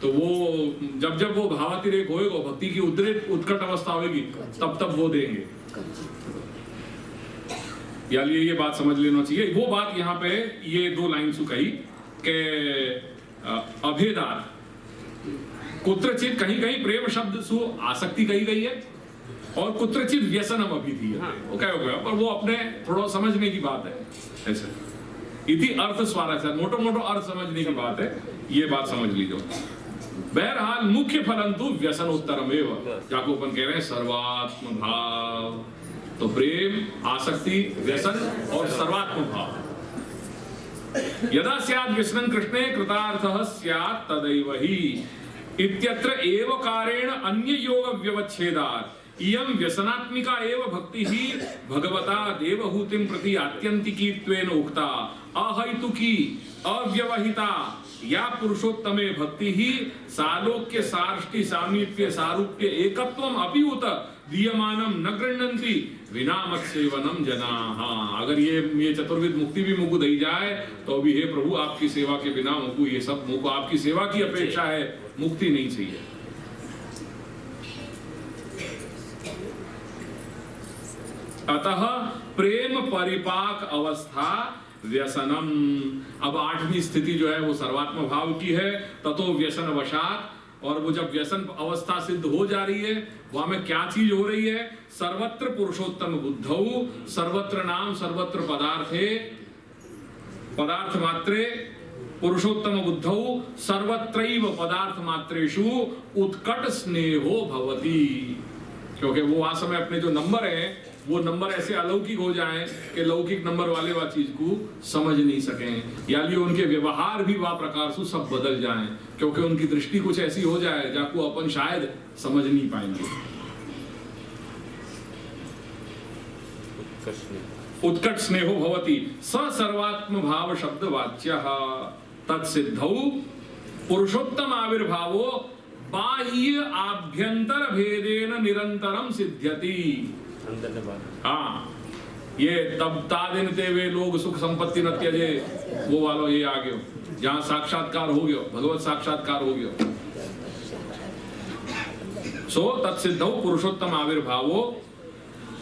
तो वो जब वो भावातिरेक होएगा, भक्ति की उत्कट अवस्था होगी, तब वो देंगे। यानी ये बात समझ लेना चाहिए। वो बात यहाँ पे ये 2 लाइन से कही कि अभेदार कुत्रचित कहीं कहीं प्रेम शब्द सु आसक्ति कही गई है और कुत्रचित व्यसनम अभिधि है। वो क्या हो गया, पर वो अपने थोड़ा समझने की बात है। ऐसे इति अर्थ स्वारस्य, मोटो मोटो अर्थ समझने की बात है, ये बात समझ लीजिए। बहरहाल मुख्य फलंतु व्यसन उत्तरमेव, जाको अपन कह रहे हैं सर्वात्म भाव। तो प्रेम, आसक्ति, व्यसन और सर्वात्म भाव। यदा स्यात् व्यसनं कृष्णे कृतार्थः स्यात् तदैव हि इत्यत्र एव कारेण अन्य योग व्यवच्छेदात् इयं व्यसनात्मिका एव भक्ति ही भगवता देवहूतिं प्रति आत्यंतिकीत्वेन उक्ता अहैतुकी अव्यवहिता या पुरुषोत्तमे भक्ति ही सालोक्य सार्ष्टि सामीप्य सारूप्य एकत्वम अपि उत दीयमानम न गृह्णन्ति विना मत सेवनम जनाः। अगर ये चतुर्विध मुक्ति भी मुझको दी जाए तो भी हे प्रभु आपकी सेवा के बिना मुझको ये सब, मुझको आपकी सेवा की अपेक्षा है, मुक्ति नहीं चाहिए। अतः प्रेम परिपाक अवस्था व्यसनम। अब 8वीं स्थिति जो है वो सर्वात्म भाव की है, ततो व्यसन वशात। और वो जब व्यसन अवस्था सिद्ध हो जा रही है, वहां में क्या चीज हो रही है, सर्वत्र पुरुषोत्तम बुद्धौ सर्वत्र नाम सर्वत्र पदार्थे पदार्थ मात्रे पुरुषोत्तम बुद्धौ सर्वत्रैव पदार्थ मात्रेषु उत्कट स्नेहो भवति। क्योंकि वो आ समय अपने जो नंबर है वो नंबर ऐसे अलौकिक हो जाएं कि लौकिक नंबर वाले वा चीज को समझ नहीं सकें, यानी उनके व्यवहार भी वा प्रकार से सब बदल जाएं, क्योंकि उनकी दृष्टि कुछ ऐसी हो जाए जाको अपन शायद समझ नहीं पाएंगे। उत्कट स्नेहो भवति स सर्वात्म भाव शब्द वाच्यः तत्सिद्धौ पुरुषोत्तम आविर्भावो बाह्य आभ्यंतर भेदेन निरंतरम सिद्ध्यति। हाँ, ये तब तादिन तेवे लोग सुख संपत्ति न त्यजे, वो वालों ये आ गयो, जहां साक्षात्कार हो गयो, भगवत साक्षात्कार हो गयो। सो तत्सिद्धौ पुरुषोत्तम आविर्भावो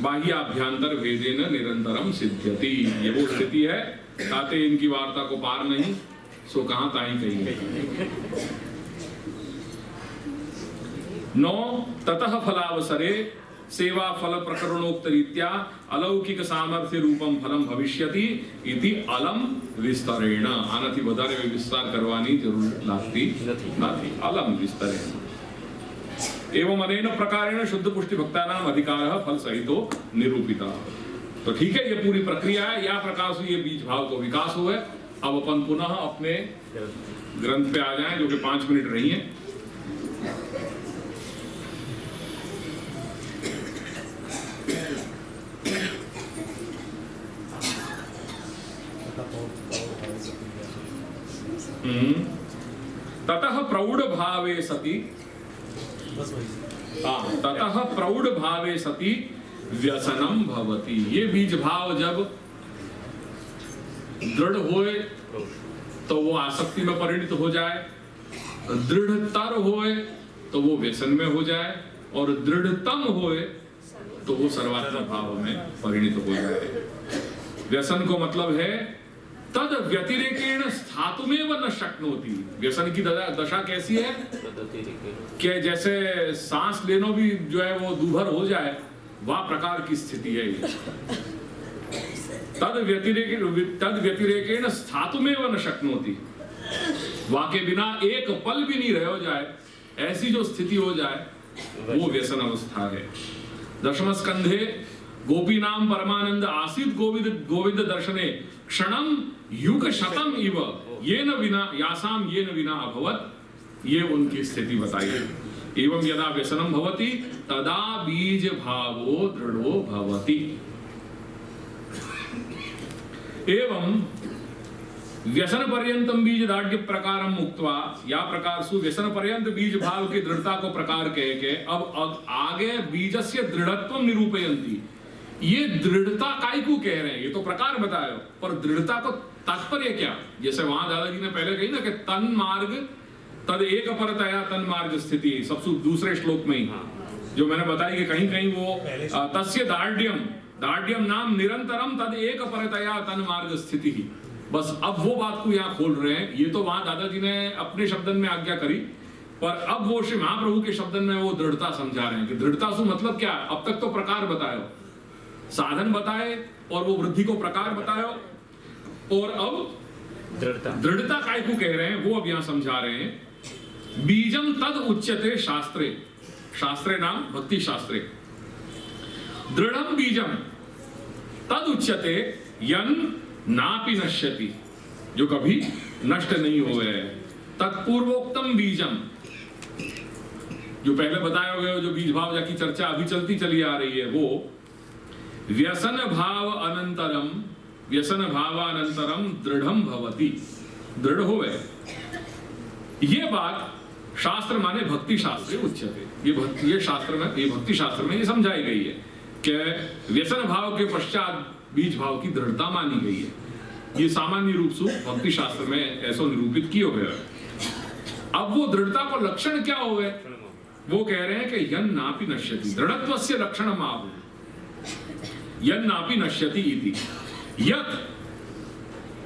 बाह्याभ्यंतर भेदेन निरंतरम सिद्ध्यति। ये वो स्थिति है, ताते इनकी वार्ता को पार नहीं, सो कहां ताई कही। 9 ततः फलावसरे सेवा फल प्रकरणोक्त रीत्या अलौकिक सामर्थ्य रूपम फलम भविष्यति इति अलम विस्तरेण। आनाथी વધારે विस्तार करवानी जरूर लागती नाथी, अलम विस्तरेण। एवं अनेन प्रकारेण शुद्ध पुष्टि भक्तानाम अधिकारः फल सहितो निरूपिता। तो ठीक है, ये पूरी प्रक्रिया है, या प्रकार से ये बीज भाव को विकास हुआ है। अब अपन पुनः अपने ग्रंथ पे आ जाएं, जो कि 5 मिनट रही है। ततः प्रौढ़ भावे सति, ततः प्रौढ़ भावे सति व्यसनम भवति। ये बीज भाव जब दृढ़ होए तो वो आसक्ति में परिणित हो जाए, दृढ़तर होए तो वो व्यसन में हो जाए, और दृढ़तम होए तो वो सर्वात्म भाव में परिणित हो जाए। व्यसन को मतलब है तद व्यतिरेकेण स्थातुमेव न शक्नोति। व्यसन की दशा कैसी है कि जैसे सांस लेना भी जो है वो दूभर हो जाए, वह प्रकार की स्थिति है। तद व्यतिरेकेण स्थातुमेव न शक्नोति, वह के बिना एक पल भी नहीं रह जाए, ऐसी जो स्थिति हो जाए वो व्यसन अवस्था है। 10वें स्कंधे गोपी नाम परमानंद आसीत गोविंद दर्शने क्षणम युग शतम इव येन विना यासाम येन विना अभवत, ये उनकी स्थिति बताई है। एवं यदा व्यसनम भवति तदा बीज भावो दृढ़ो भवति। एवं व्यसन पर्यंतम बीज दाढ़ प्रकारम मुक्त्वा, या प्रकार सु व्यसन पर्यंत बीज भाव की दृढ़ता को प्रकार कह के अब आगे बीजस्य दृढ़त्व निरूपयन्ति। ये दृढ़ता काय को कह रहे हैं, ये तो प्रकार बतायो, पर दृढ़ता को तात्पर्य क्या? जैसे वहां दादाजी ने पहले कही ना कि तन मार्ग तद एक परतया तन मार्ग स्थिति, सबसे दूसरे श्लोक में ही जो मैंने बताया कि कहीं कहीं वो तस्य दार्ढ्यम नाम निरंतरम तद एक परतया तन मार्ग स्थिति ही, बस अब वो बात को यहाँ खोल रहे हैं। ये तो वहां दादाजी ने अपने शब्दन में आज्ञा करी, पर अब वो श्री महाप्रभु के शब्दन में वो दृढ़ता समझा रहे हैं कि दृढ़ता से मतलब क्या। अब तक तो प्रकार बताए, साधन बताए और वो वृद्धि को प्रकार बताए, और अब दृढ़ता काय को कह रहे हैं वो अब यहां समझा रहे हैं। बीजम तद उच्यते शास्त्रे, शास्त्रे नाम भक्ति शास्त्रे, दृढ़म बीजम तद उच्यते यन नापि नश्यति, जो कभी नष्ट नहीं हुए। तत्पूर्वोक्तम बीजम, जो पहले बताया गया जो बीज भाव की चर्चा अभी चलती चली आ रही है, वो व्यसन भाव अनंतरम, व्यसन भावानंतरम दृढ़म भवति, दृढ़ होवे। ये बात शास्त्र माने भक्ति शास्त्रे उच्यते, ये शास्त्र में, ये भक्ति शास्त्र में ये समझाई गई है कि व्यसन भाव के पश्चात बीज भाव की दृढ़ता मानी गई है। ये सामान्य रूप से भक्ति शास्त्र में ऐसा निरूपित किया गया है। अब वो दृढ़ता को लक्षण क्या हो गए, वो कह रहे हैं कि यन नापि नश्यति, दृढ़त्वस्य लक्षणम आहुः यन नापि नश्यति इति, यत्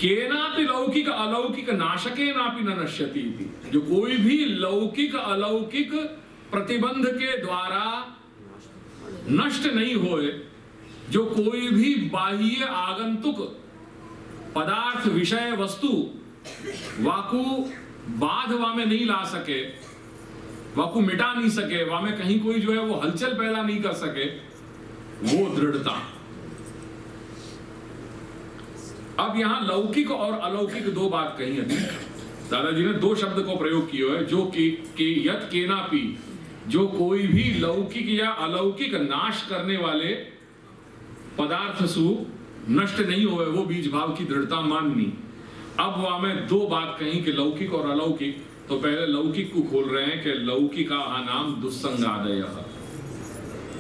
केनापि लौकिक अलौकिक नाशकेनापि न नश्यति इति, जो कोई भी लौकिक अलौकिक प्रतिबंध के द्वारा नष्ट नहीं होए, जो कोई भी बाह्य आगंतुक पदार्थ विषय वस्तु वाकु बाध वामे नहीं ला सके, वाकु मिटा नहीं सके, वामे कहीं कोई जो है वो हलचल पैदा नहीं कर सके, वो दृढ़ता। अब यहां लौकिक और अलौकिक दो बात कही है, दादाजी ने दो शब्द को प्रयोग किया है, जो कि यत केनापि, जो कोई भी लौकिक या अलौकिक नाश करने वाले पदार्थ सु नष्ट नहीं हुए, वो बीज भाव की दृढ़ता माननी। अब वहां में दो बात कही कि लौकिक और अलौकिक, तो पहले लौकिक को खोल रहे हैं कि लौकिका नाम दुस्संगादय,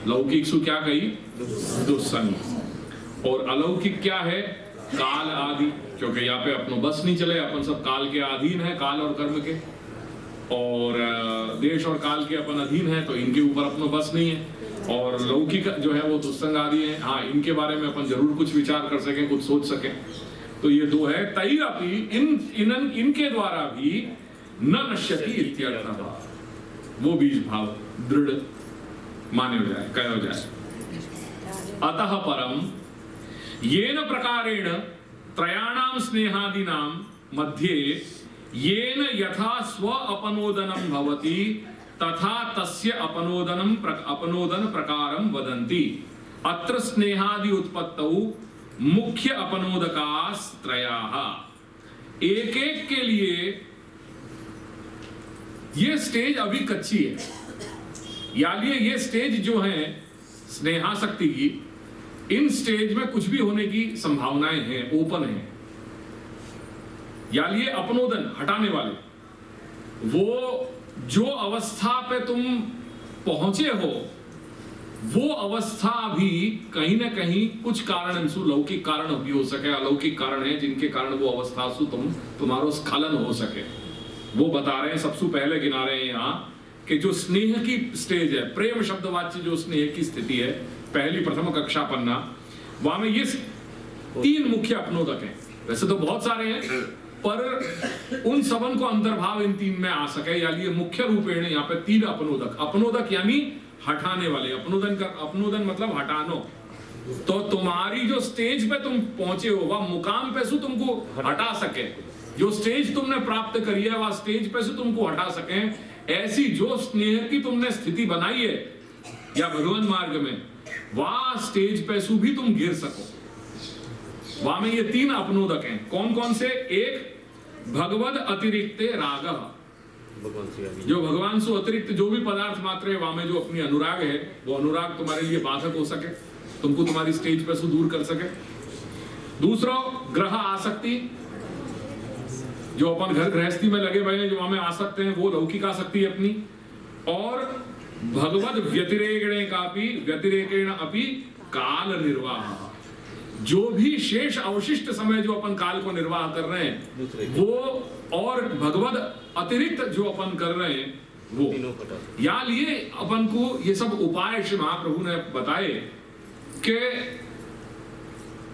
लौकिक सु क्या कही, दुस्संग, और अलौकिक क्या है, काल आदि, क्योंकि यहाँ पे अपनो बस नहीं चले, अपन सब काल के अधीन है, काल और कर्म के, और देश और काल के अपन अधीन है, तो इनके ऊपर अपनो बस नहीं है। और लौकिक जो है वो दुस्संग आदि है, हाँ इनके बारे में अपन जरूर कुछ विचार कर सकें, कुछ सोच सकें। तो ये दो है, तैरपि इनके द्वारा भी न नश्यति इत्यर्थः, वो बीज भाव दृढ़ माने जाए, कहा जाए। अतः परम येन प्रकारेण त्रयाणाम स्नेहादीनाम मध्ये येन यथा स्व अपनोदनम भवति तथा तस्य अपनोदन प्रकारम वदन्ति। अत्र स्नेहादि उत्पत्तौ मुख्य अपनोदकास्त्रयाः। एक एक के लिए ये स्टेज अभी कच्ची है, यानी ये स्टेज जो है स्नेहाशक्ति की, इन स्टेज में कुछ भी होने की संभावनाएं हैं, ओपन है। यानी ये अपनोदन हटाने वाले, वो जो अवस्था पे तुम पहुंचे हो, वो अवस्था भी कहीं ना कहीं कुछ कारण, लौकिक कारण भी हो सके, अलौकिक कारण है जिनके कारण वो अवस्था से तुम्हारो स्खलन हो सके, वो बता रहे हैं। सबसे पहले गिना रहे हैं यहाँ कि जो स्नेह की स्टेज है, प्रेम शब्दवाच्य जो स्नेह की स्थिति है, पहली प्रथम कक्षा पन्ना, वहां में ये तीन मुख्य अपनोदक हैं। वैसे तो बहुत सारे हैं, पर उन सबन को अंतर्भाव इन तीन में आ सके, यानी ये मुख्य रूपेण यहाँ पे तीन अपनोदक, अपनोदक यानी हटाने वाले, अपनोदन मतलब हटानो। तो तुम्हारी जो स्टेज पे तुम पहुंचे हो, वह मुकाम पे से तुमको हटा सके, जो स्टेज तुमने प्राप्त करी है वह स्टेज पे से तुमको हटा सके, ऐसी जो स्नेह की तुमने स्थिति बनाई है या भगवान मार्ग में, वह स्टेज पे से भी तुम गिर सको। वहां में ये तीन अपनोदक हैं। कौन कौन से? एक भगवद अतिरिक्त राग, जो भगवान से अतिरिक्त जो भी पदार्थ मात्र है, वहां में जो अपनी अनुराग है, वो अनुराग तुम्हारे लिए बाधक हो सके, तुमको तुम्हारी स्टेज पे से दूर कर सके। दूसरा ग्रह आसक्ति, जो अपन घर गृहस्थी में लगे हुए हैं, जो वहां में आसक्त हैं, वो लौकिक आसक्ति अपनी। और भगवद व्यतिरेकेण अपि काल निर्वाह, जो भी शेष अवशिष्ट समय जो अपन काल को निर्वाह कर रहे हैं वो, और भगवद अतिरिक्त जो अपन कर रहे हैं वो, या लिए अपन को ये सब उपाय श्री महाप्रभु ने बताए कि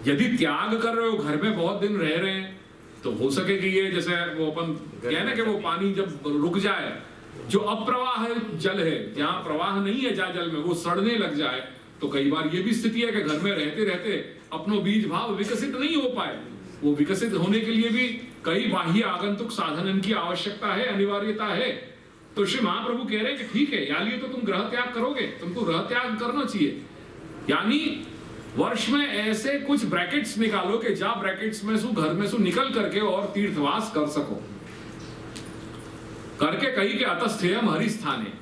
यदि त्याग कर रहे हो, घर में बहुत दिन रह रहे हैं, तो हो सके कि ये जैसे वो अपन कहते हैं ना कि वो पानी जब रुक जाए, जो अप्रवाह जल है, जहां प्रवाह नहीं है जा जल में, वो सड़ने लग जाए, तो कई बार ये भी स्थिति है कि घर में रहते रहते अपनो बीज भाव विकसित नहीं हो पाए। वो विकसित होने के लिए भी कई बाह्य आगंतुक साधन की आवश्यकता है, अनिवार्यता है। तो श्री महाप्रभु कह रहे हैं कि ठीक है, या लिए तो तुम ग्रह त्याग करोगे, तुमको ग्रह त्याग करना चाहिए, यानी वर्ष में ऐसे कुछ ब्रैकेट्स निकालो कि जा ब्रैकेट्स में सु घर में सु निकल करके और तीर्थवास कर सको, करके कही के अतस्थेयम हरिस्थाने।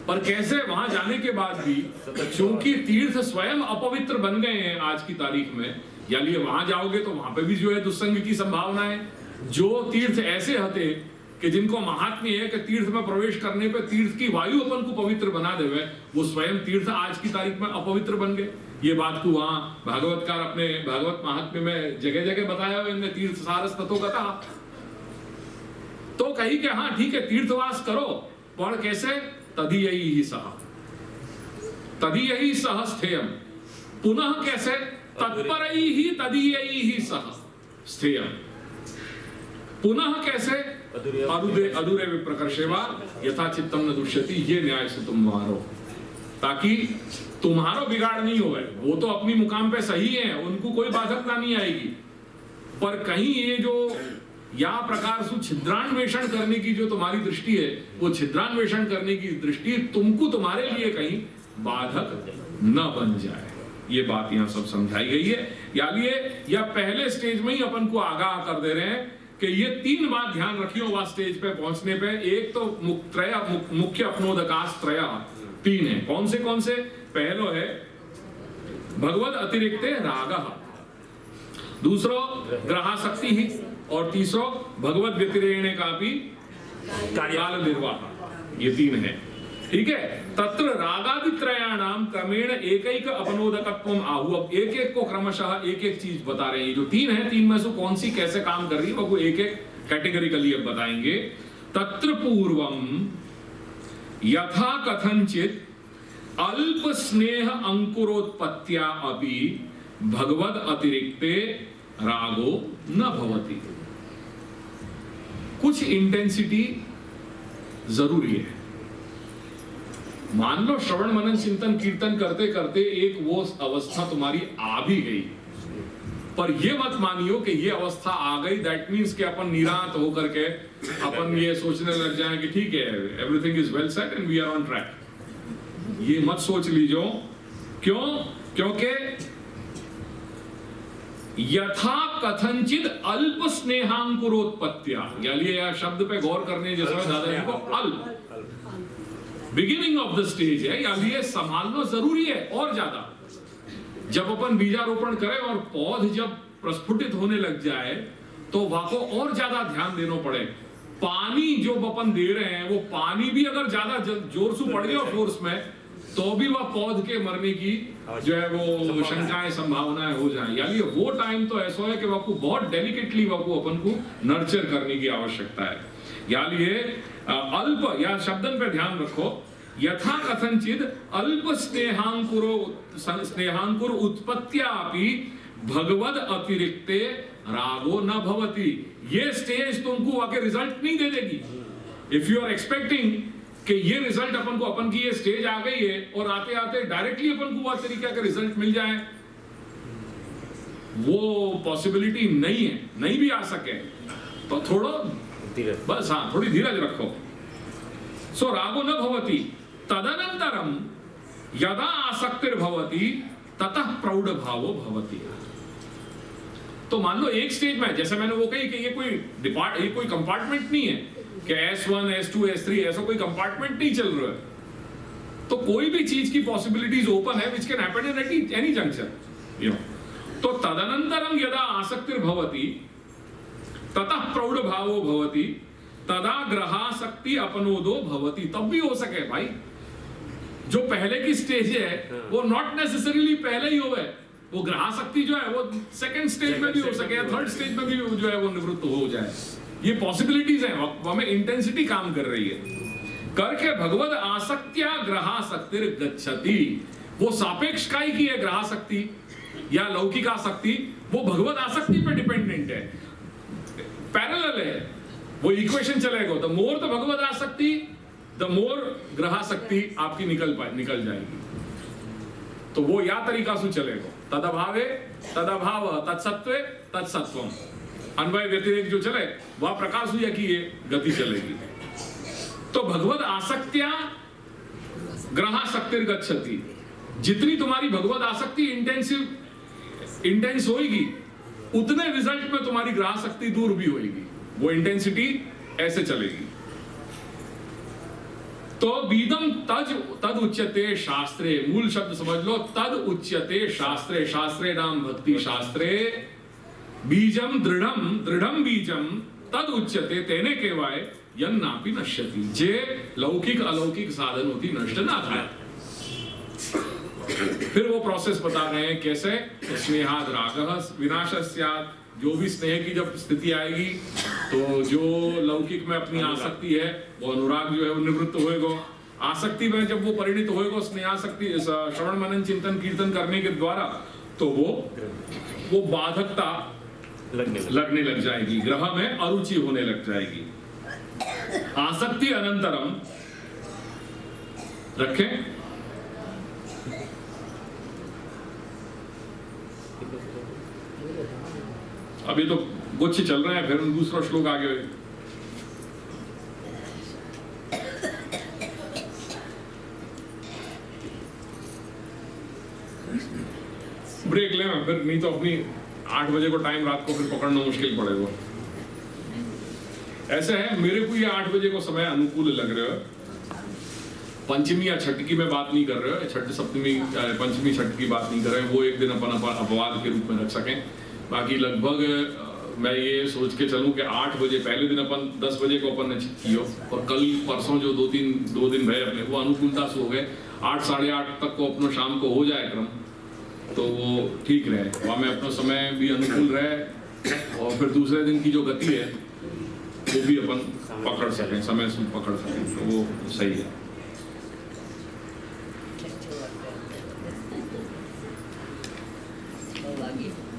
पर कैसे वहां जाने के बाद भी क्योंकि तीर्थ स्वयं अपवित्र बन गए हैं आज की तारीख में, या लिए वहां जाओगे तो वहां पे भी जो है दुस्संग की संभावना है। जो तीर्थ ऐसे हते कि जिनको महात्म्य है कि तीर्थ में प्रवेश करने पे तीर्थ की वायु अपन को पवित्र बना देवे, वो स्वयं तीर्थ आज की तारीख में अपवित्र बन गए। ये बात को वहां भागवतकार अपने भागवत महात्म्य में जगह जगह बताया हुआ, इनने तीर्थ सारस तत्व कथा। तो कही कि हाँ ठीक है तीर्थवास करो, पर कैसे? तदीयई ही सह, तदीयई सह स्थेयम। पुनः कैसे? तत्परई ही तदीयई ही सह स्थेयम। पुनः कैसे? अदूरे विप्रकर्षेवा यथा चित्तम न दुष्यति, ये न्याय से तुम मारो, ताकि तुम्हारा बिगाड़ नहीं होवे। वो तो अपनी मुकाम पे सही है, उनको कोई बाधकता नहीं आएगी, पर कहीं ये जो या प्रकार से छिद्रान्वेषण करने की जो तुम्हारी दृष्टि है, वो छिद्रान्वेषण करने की दृष्टि तुमको तुम्हारे लिए कहीं बाधक न बन जाए। ये बात यहाँ सब समझाई गई है। या लिए या पहले स्टेज में ही अपन को आगाह कर दे रहे हैं कि ये तीन बात ध्यान रखियो वहां स्टेज पे पहुंचने पे। एक तो मुख्य अपनोदकाश त्रय तीन है। कौन से? पहलो है भगवद अतिरिक्ते रागः, दूसरो ग्रहासक्ति ही, और तीसरो भगवद व्यतिरेणे का भी काल निर्वाह। ये तीन है, ठीक है। तत्र रागादित्रयाणाम क्रमेण एकैक अपनोदकत्वम आहु। अब एक एक को क्रमशः एक एक चीज बता रहे हैं। जो तीन है, तीन में से कौन सी कैसे काम कर रही है वो एक एक कैटेगरिकली अब बताएंगे। तत्र पूर्वम यथा कथंचित अल्प स्नेह अंकुरोत्पत्त्या अपि भगवद अतिरिक्ते रागो न भवति। कुछ इंटेंसिटी जरूरी है। मान लो श्रवण मनन चिंतन कीर्तन करते करते एक वो अवस्था तुम्हारी आ भी गई, पर ये मत मानियो कि ये अवस्था आ गई दैट मीन्स कि अपन निरांत होकर के अपन ये सोचने लग जाए कि ठीक है everything is well set and we are on track. ये मत सोच लीजिए। क्यों? क्योंकि यथा कथंचित अल्प स्नेहांकुरोत्पत्त्या, यानी शब्द पे गौर करने जैसा दादाजी को अल्प बिगिनिंग ऑफ द स्टेज है, यानी ये संभालना जरूरी है। और ज्यादा जब अपन बीजारोपण करें और पौध जब प्रस्फुटित होने लग जाए तो वहां को और ज्यादा ध्यान देना पड़े। पानी जो अपन दे रहे हैं वो पानी भी अगर ज्यादा जोर से पड़ गया फोर्स में तो भी वह पौध के मरने की जो है वो शंकाएं संभावनाएं हो जाए। यानी वो टाइम तो ऐसा है कि वह को बहुत डेलिकेटली वह को अपन को नर्चर करने की आवश्यकता है। यानी अल्प या शब्दन पे ध्यान रखो। यथा कथंचित अल्प स्नेहांकुर उत्पत्त्यापि भगवद अतिरिक्ते रागो न भवति। ये स्टेज तुमको आके रिजल्ट नहीं दे देगी। इफ यू आर एक्सपेक्टिंग कि ये रिजल्ट अपन को, अपन की ये स्टेज आ गई है और आते आते डायरेक्टली अपन को वह तरीका का रिजल्ट मिल जाए, वो पॉसिबिलिटी नहीं है, नहीं भी आ सके। तो थोड़ा बस हाँ थोड़ी धीरज रखो। सो रागो न भवति तदनंतरम यदा आसक्तिर्भवति ततः प्रौढ़ भावो भवति। तो मान लो एक स्टेज में, जैसे मैंने वो कही कि ये कोई कंपार्टमेंट नहीं है कि S1, S2, S3 ऐसा कोई कंपार्टमेंट नहीं चल रहा है। तो कोई भी चीज की पॉसिबिलिटीज ओपन है which can happen at any junction, you know. तो तदनंतरम यदा आसक्तिर्भवति ततः प्रौढ़ भावो भवति तदा ग्रहासक्ति अपनोदो भवति। तब भी हो सके भाई, जो पहले की स्टेज है वो नॉट नेसेसरीली पहले ही होवे, वो ग्रहासक्ति जो है वो सेकंड स्टेज में भी हो सके, थर्ड स्टेज में भी जो है वो निवृत्त हो जाए। ये पॉसिबिलिटीज हैं, हमें इंटेंसिटी काम कर रही है। करके भगवद आसक्त्या ग्रहासक्तिर गच्छति, वो सापेक्ष काय की है ग्रहासक्ति या लौकिक आसक्ति, वो भगवद आसक्ति पे डिपेंडेंट है, पैरेलल है, वो इक्वेशन चलेगा। द मोर द भगवद आसक्ति द मोर ग्रहासक्ति आपकी निकल जाएगी। तो वो या तरीका से चलेगा, तदभावे तदभाव तत्सत्वे तत्सत्वम, अन्वय व्यतिरेक जो चले वह प्रकाश हुआ कि ये गति चलेगी। तो भगवद आसक्त्या ग्रहासक्तिर गच्छति, जितनी तुम्हारी भगवद आसक्ति इंटेंस होगी उतने रिजल्ट में तुम्हारी ग्रहासक्ति दूर भी होगी, वो इंटेंसिटी ऐसे चलेगी। तो बीदम तद उच्यते शास्त्रे, मूल शब्द समझ लो, तद उच्यते शास्त्रे, शास्त्रे नाम भक्ति शास्त्रे, बीजम दृढ़म बीजम तद उच्यते तेने केवाय यन्नापि नश्यति, जे लौकिक अलौकिक साधन होती नष्ट ना था। फिर वो प्रोसेस बता रहे हैं कैसे, स्नेहाद रागः विनाशस्यात्, जो भी स्नेह की जब स्थिति आएगी तो जो लौकिक में अपनी आसक्ति है वो अनुराग जो है वो निवृत्त होएगा, आसक्ति में जब वो परिणित होएगा स्नेहासक्ति श्रवण मनन चिंतन कीर्तन करने के द्वारा, तो वो बाधकता लगने लग जाएगी, ग्रह में अरुचि होने लग जाएगी। आसक्ति अनंतरम रखें, अभी तो गुच्छ चल रहे हैं, फिर दूसरा श्लोक आगे। ब्रेक ले, मैं फिर नहीं तो अपनी 8 बजे को टाइम रात को फिर पकड़ना मुश्किल पड़ेगा। ऐसे है, मेरे को ये 8 बजे को समय अनुकूल लग रहा है। पंचमी या छठ की मैं बात नहीं कर रहे हो, छठ सप्तमी पंचमी छठ की बात नहीं कर रहे, वो एक दिन अपन अपवाद के रूप में रख सकें। बाकी लगभग मैं ये सोच के चलूं कि 8 बजे, पहले दिन अपन 10 बजे को अपन ने किया और कल परसों जो 2 दिन भय अपने वो अनुकूलता से हो गए, 8 साढ़े 8 तक को अपना शाम को हो जाए क्रम, तो वो ठीक रहे, वहाँ में अपना समय भी अनुकूल रहे और फिर दूसरे दिन की जो गति है वो भी अपन पकड़ सकें, समय से पकड़ सकें, तो वो सही है। Lagi.